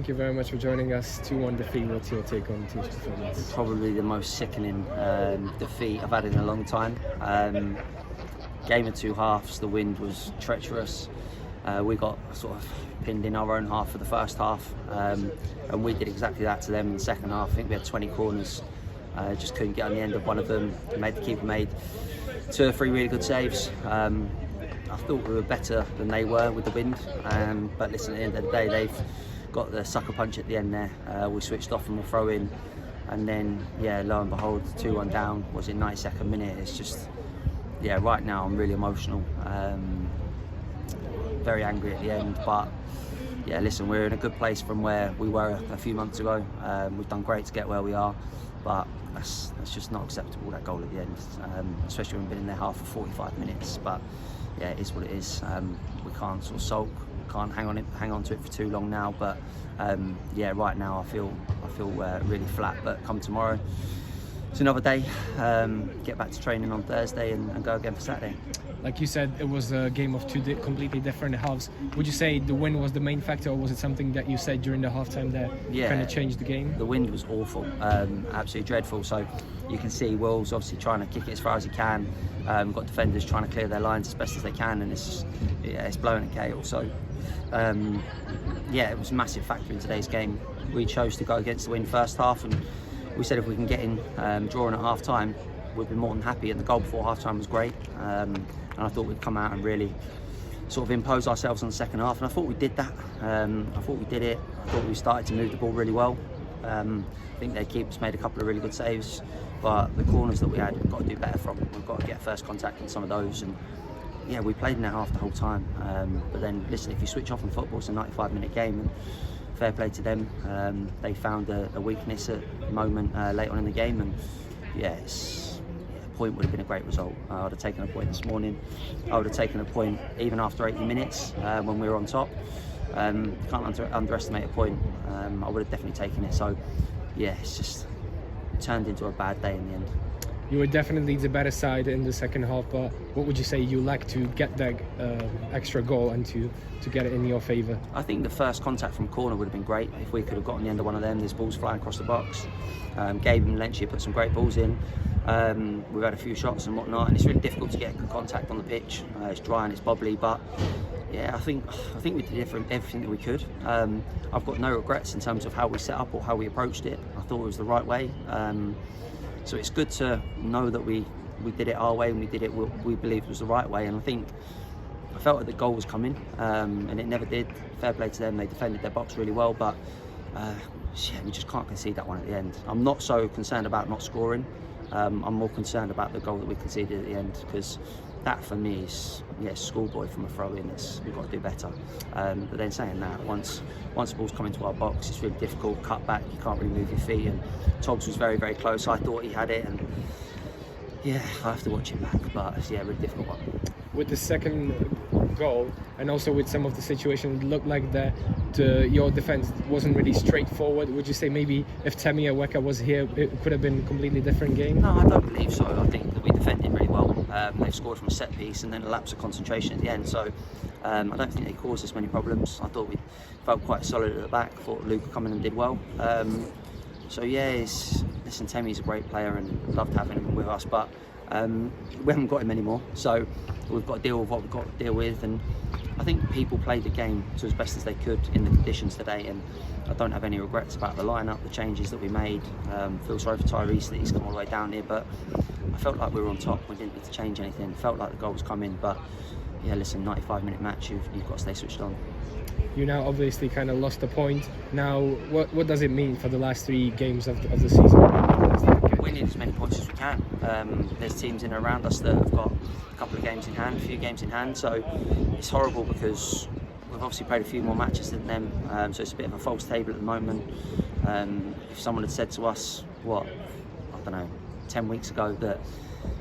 Thank you very much for joining us. 2-1 defeat. What's your take on the team's performance? Probably the most sickening defeat I've had in a long time. Game of two halves, the wind was treacherous. We got sort of pinned in our own half for the first half, and we did exactly that to them in the second half. I think we had 20 corners, just couldn't get on the end of one of them. The keeper made 2 or 3 really good saves. I thought we were better than they were with the wind, but listen, at the end of the day, they've got the sucker punch at the end there. We switched off from the throw in, and then lo and behold, 2-1 down. Was it 92nd minute? It's just right now I'm really emotional, very angry at the end. But listen, we're in a good place from where we were a few months ago. We've done great to get where we are, but that's just not acceptable, that goal at the end, especially when we've been in their half for 45 minutes. But it is what it is. We can't sort of sulk, can't hang on to it for too long now. But right now I feel really flat. But come tomorrow, it's another day. Get back to training on Thursday and go again for Saturday. Like you said, it was a game of two completely different halves. Would you say the wind was the main factor, or was it something that you said during the halftime that kind of changed the game? The wind was awful, absolutely dreadful. So you can see Will's obviously trying to kick it as far as he can. Got defenders trying to clear their lines as best as they can, and it's blowing a gale. So it was a massive factor in today's game. We chose to go against the wind first half, and we said if we can get in drawing at half time, we'd be more than happy. And the goal before half time was great, and I thought we'd come out and really sort of impose ourselves on the second half, and I thought we did that. I thought we did it. I thought we started to move the ball really well. I think their keepers made a couple of really good saves, but the corners that we had, we've got to do better from. We've got to get first contact in some of those, and we played in their half the whole time. But then listen, if you switch off in football, it's a 95-minute game, and fair play to them. They found a weakness at the moment late on in the game, and point would have been a great result. I would have taken a point this morning. I would have taken a point even after 80 minutes when we were on top. Can't underestimate a point. I would have definitely taken it. So it's just turned into a bad day in the end. You were definitely the better side in the second half, but what would you say you lacked to get that extra goal and to get it in your favour? I think the first contact from corner would have been great if we could have gotten the end of one of them. There's balls flying across the box. Gabe and Lenchie put some great balls in. We've had a few shots and whatnot, and it's really difficult to get good contact on the pitch. It's dry and it's bubbly, but I think we did everything that we could. I've got no regrets in terms of how we set up or how we approached it. I thought it was the right way. So it's good to know that we did it our way, and we did it what we believed was the right way. And I think I felt that the goal was coming, and it never did. Fair play to them, they defended their box really well, but we just can't concede that one at the end. I'm not so concerned about not scoring. I'm more concerned about the goal that we conceded at the end, because that for me is schoolboy from a throw-in. We've got to do better. But then saying that, once the ball's come into our box, it's really difficult. Cut back, you can't really move your feet, and Togs was very, very close. I thought he had it, and I have to watch him back. But it's a really difficult one. With the second goal, and also with some of the situations, it looked like your defence wasn't really straightforward. Would you say maybe if Temi Aweka was here, it could have been a completely different game? No, I don't believe so. I think that we defended really well. They scored from a set piece and then a lapse of concentration at the end. So I don't think they caused us many problems. I thought we felt quite solid at the back. I thought Luke come in and did well. Listen, Temi's a great player and loved having him with us, but we haven't got him anymore. So we've got to deal with what we've got to deal with. And I think people played the game to as best as they could in the conditions today, and I don't have any regrets about the lineup, the changes that we made. Feel sorry for Tyrese that he's come all the way down here, but I felt like we were on top. We didn't need to change anything. Felt like the goal was coming, but listen, 95-minute match, you've got to stay switched on. You now obviously kind of lost the point. Now, what does it mean for the last 3 games of the season? We need as many points as we can. There's teams in and around us that have got a couple of games in hand, a few games in hand, so it's horrible because we've obviously played a few more matches than them, so it's a bit of a false table at the moment. If someone had said to us, 10 weeks ago that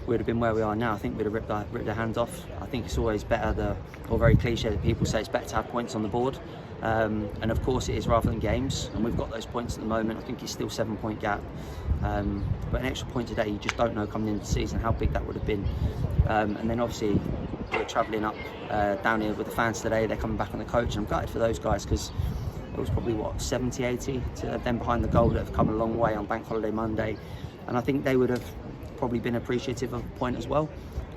we would have been where we are now, I think we'd have ripped our hands off. I think it's always better, or very cliche that people say it's better to have points on the board. And of course it is, rather than games, and we've got those points at the moment. I think it's still 7-point gap, but an extra point today, you just don't know coming into the season how big that would have been. And then obviously we're travelling up down here with the fans today. They're coming back on the coach, and I'm gutted for those guys because it was probably what 70, 80 to them behind the goal that have come a long way on Bank Holiday Monday, and I think they would have probably been appreciative of the point as well.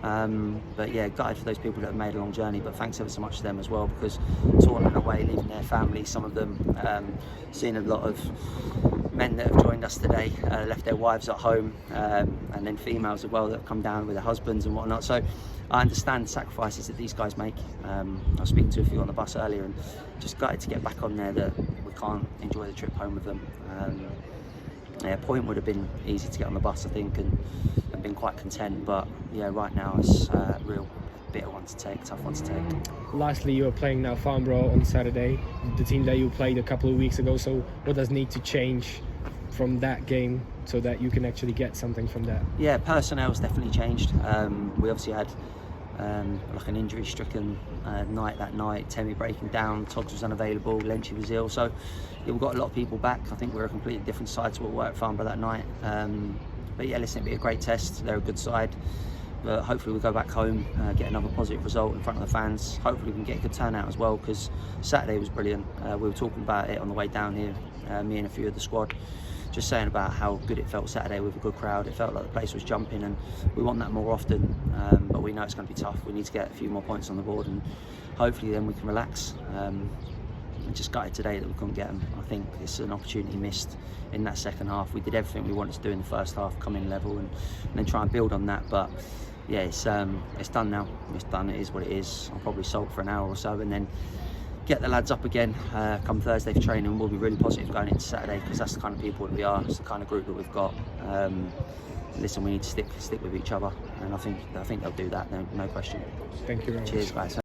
But yeah, gutted for those people that have made a long journey, but thanks ever so much to them as well, because Taunton away, leaving their families, some of them, seeing a lot of men that have joined us today, left their wives at home, and then females as well that have come down with their husbands and whatnot. So I understand the sacrifices that these guys make. I was speaking to a few on the bus earlier, and just gutted to get back on there that we can't enjoy the trip home with them. Yeah, point would have been easy to get on the bus, I think, and been quite content, but yeah, right now it's a real bitter one to take, tough one to take. Lastly, you're playing now Farnborough on Saturday, the team that you played a couple of weeks ago. So what does need to change from that game so that you can actually get something from that? Yeah, personnel's definitely changed. We obviously had like an injury-stricken night that night. Temi breaking down, Togs was unavailable, Lenchi was ill. So yeah, we've got a lot of people back. I think we're a completely different side to what we were at Farnborough that night. But yeah, listen, it'll be a great test. They're a good side. But hopefully we go back home, get another positive result in front of the fans. Hopefully we can get a good turnout as well, because Saturday was brilliant. We were talking about it on the way down here, me and a few of the squad, just saying about how good it felt Saturday with a good crowd. It felt like the place was jumping, and we want that more often. But we know it's going to be tough. We need to get a few more points on the board, and hopefully then we can relax. I'm just gutted today that we couldn't get them. I think it's an opportunity missed in that second half. We did everything we wanted to do in the first half, come in level and then try and build on that. But yeah, it's done now. It's done. It is what it is. I'll probably sulk for an hour or so, and then get the lads up again come Thursday for training. We'll be really positive going into Saturday, because that's the kind of people that we are. It's the kind of group that we've got. Listen, we need to stick with each other, and I think they'll do that. No question. Thank you very much. Cheers, guys.